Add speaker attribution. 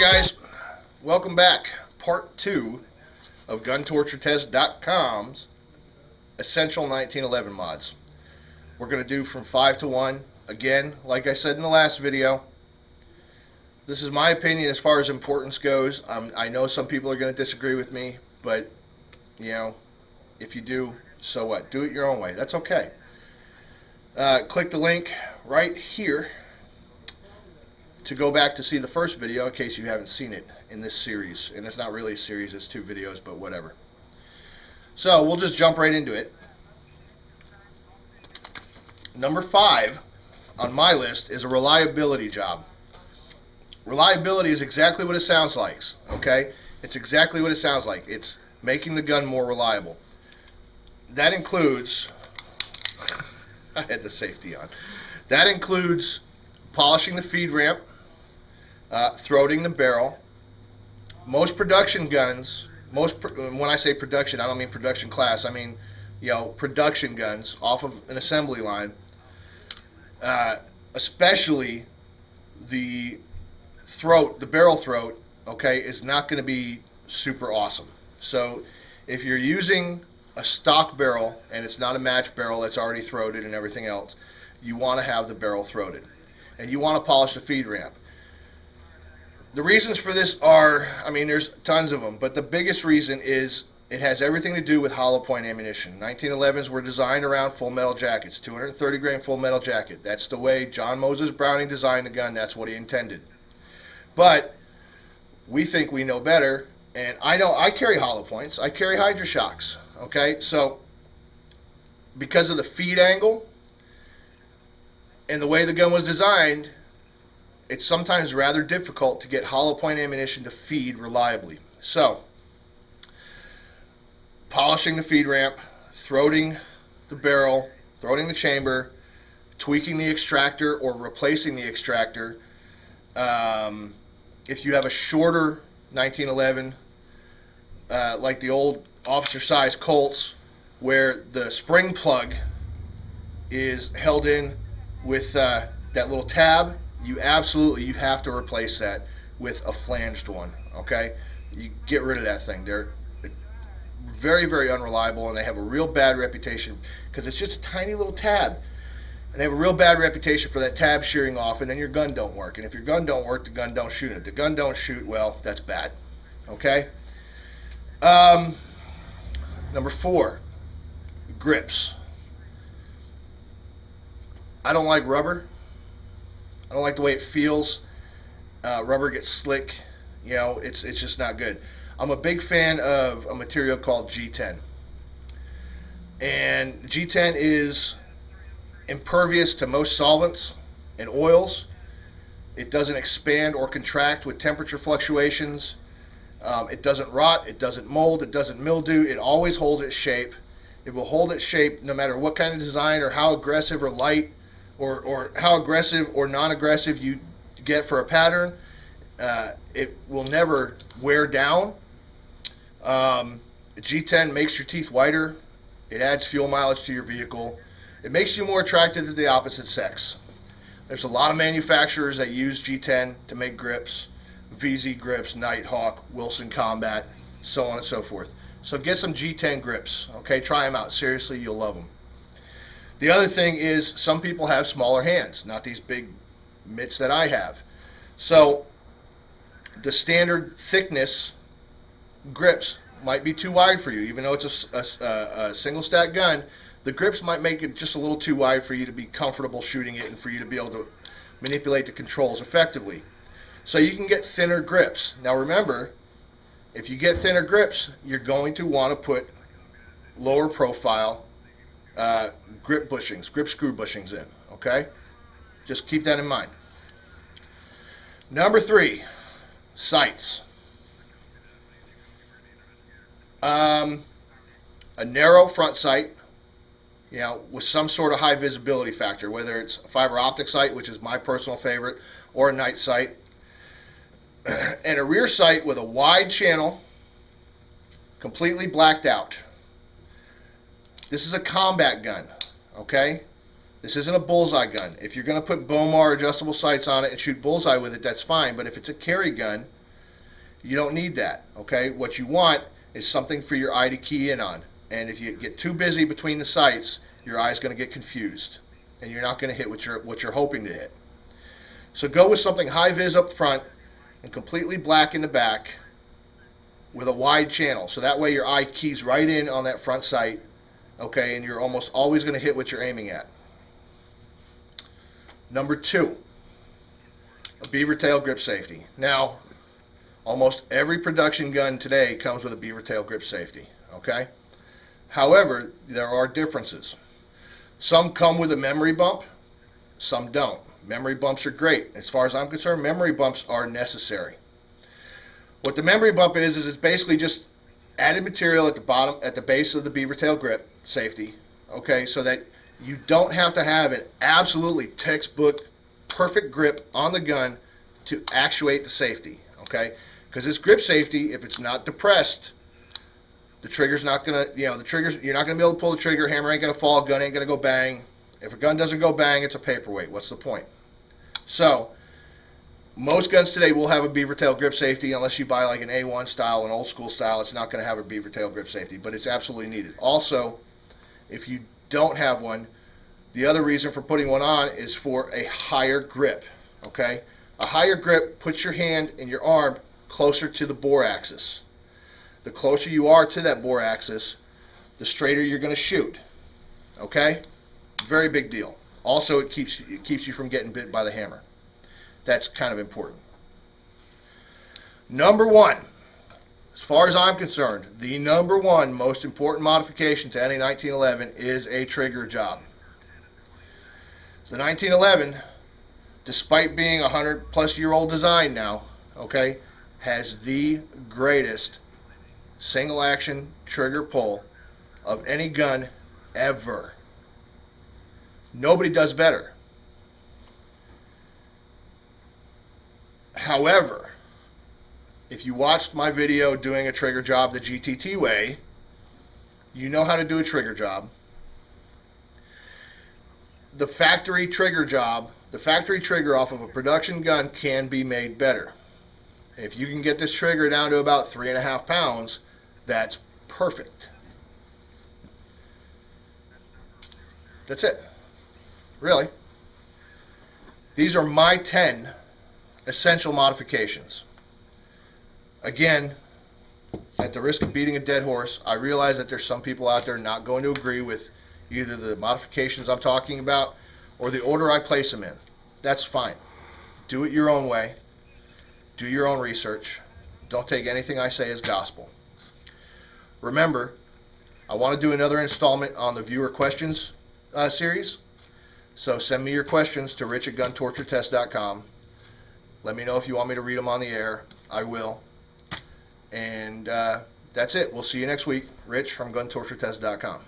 Speaker 1: Hey guys, welcome back. Part 2 of GunTortureTests.com's Essential 1911 mods. We're going to do from 5 to 1. Again, like I said in the last video, this is my opinion as far as importance goes. I know some people are going to disagree with me, but, you know, if you do, so what? Do it your own way. That's okay. Click the link right here to go back to see the first video in case you haven't seen it in this series. And it's not really a series, it's 2 videos, but whatever. So we'll just jump right into it. Number 5 on my list is a reliability job. Reliability is exactly what it sounds like, okay? It's exactly what it sounds like. It's making the gun more reliable. That includes, I had the safety on. That includes polishing the feed ramp, throating the barrel. Most production guns, when I say production, I don't mean production class, I mean, production guns off of an assembly line, especially the barrel throat, okay, is not going to be super awesome. So if you're using a stock barrel and it's not a match barrel that's already throated and everything else, you want to have the barrel throated. And you want to polish the feed ramp. The reasons for this are, I mean, there's tons of them, but the biggest reason is it has everything to do with hollow point ammunition. 1911s were designed around full metal jackets, 230 grain full metal jacket. That's the way John Moses Browning designed the gun. That's what he intended. But we think we know better, and I know I carry hollow points. I carry Hydra shocks, okay? So because of the feed angle and the way the gun was designed, it's sometimes rather difficult to get hollow point ammunition to feed reliably. So, polishing the feed ramp, throating the barrel, throating the chamber, tweaking the extractor or replacing the extractor. If you have a shorter 1911, like the old officer size Colts, where the spring plug is held in with that little tab, you have to replace that with a flanged one, okay? You get rid of that thing. They're very, very unreliable, and they have a real bad reputation because it's just a tiny little tab. And they have a real bad reputation for that tab shearing off, and then your gun don't work. And if your gun don't work, the gun don't shoot. If the gun don't shoot, well, that's bad, okay? Number 4, grips. I don't like rubber. I don't like the way it feels. Rubber gets slick. It's just not good. I'm a big fan of a material called G10. And G10 is impervious to most solvents and oils. It doesn't expand or contract with temperature fluctuations. It doesn't rot. It doesn't mold. It doesn't mildew. It always holds its shape. It will hold its shape no matter what kind of design or how aggressive or light or how aggressive or non-aggressive you get for a pattern. It will never wear down. G10 makes your teeth whiter. It adds fuel mileage to your vehicle. It makes you more attractive to the opposite sex. There's a lot of manufacturers that use G10 to make grips. VZ Grips, Nighthawk, Wilson Combat, so on and so forth. So get some G10 grips, okay? Try them out. Seriously, you'll love them. The other thing is some people have smaller hands, not these big mitts that I have. So the standard thickness grips might be too wide for you. Even though it's a single stack gun, the grips might make it just a little too wide for you to be comfortable shooting it and for you to be able to manipulate the controls effectively. So you can get thinner grips. Now remember, if you get thinner grips, you're going to want to put lower profile grip screw bushings in, okay? Just keep that in mind. Number 3, sights. A narrow front sight, with some sort of high visibility factor, whether it's a fiber optic sight, which is my personal favorite, or a night sight, and a rear sight with a wide channel, completely blacked out. This is a combat gun, okay? This isn't a bullseye gun. If you're going to put Bomar adjustable sights on it and shoot bullseye with it, that's fine. But if it's a carry gun, You don't need that, okay? What you want is something for your eye to key in on. And if you get too busy between the sights, your eye's going to get confused, and you're not going to hit what you're hoping to hit. So go with something high vis up front and completely black in the back with a wide channel. So that way your eye keys right in on that front sight, okay, and you're almost always going to hit what you're aiming at. Number 2, a beaver tail grip safety. Now, almost every production gun today comes with a beaver tail grip safety, okay? However, there are differences. Some come with a memory bump, some don't. Memory bumps are great. As far as I'm concerned, memory bumps are necessary. What the memory bump is it's basically just added material at the bottom, at the base of the beaver tail grip safety, okay, so that you don't have to have an absolutely textbook perfect grip on the gun to actuate the safety, okay? Because this grip safety, if it's not depressed, the trigger's not gonna, you're not gonna be able to pull the trigger, hammer ain't gonna fall, gun ain't gonna go bang. If a gun doesn't go bang, it's a paperweight. What's the point? So, most guns today will have a beaver tail grip safety. Unless you buy like an A1 style, an old school style, it's not going to have a beaver tail grip safety, but it's absolutely needed. Also, if you don't have one, the other reason for putting one on is for a higher grip, okay? A higher grip puts your hand and your arm closer to the bore axis. The closer you are to that bore axis, the straighter you're going to shoot, okay? Very big deal. Also, it keeps you from getting bit by the hammer. That's kind of important. Number 1, as far as I'm concerned, the number 1 most important modification to any 1911 is a trigger job. So the 1911, despite being a 100-plus-year-old design now, okay, has the greatest single-action trigger pull of any gun ever. Nobody does better. However, if you watched my video doing a trigger job the GTT way, you know how to do a trigger job. The factory trigger job, the factory trigger off of a production gun can be made better. If you can get this trigger down to about 3.5 pounds, that's perfect. That's it. Really. These are my 10 essential modifications. Again, at the risk of beating a dead horse, I realize that there's some people out there not going to agree with either the modifications I'm talking about or the order I place them in. That's fine. Do it your own way. Do your own research. Don't take anything I say as gospel. Remember, I want to do another installment on the viewer questions series. So send me your questions to rich@GunTortureTests.com. Let me know if you want me to read them on the air. I will. And that's it. We'll see you next week. Rich from GunTortureTests.com.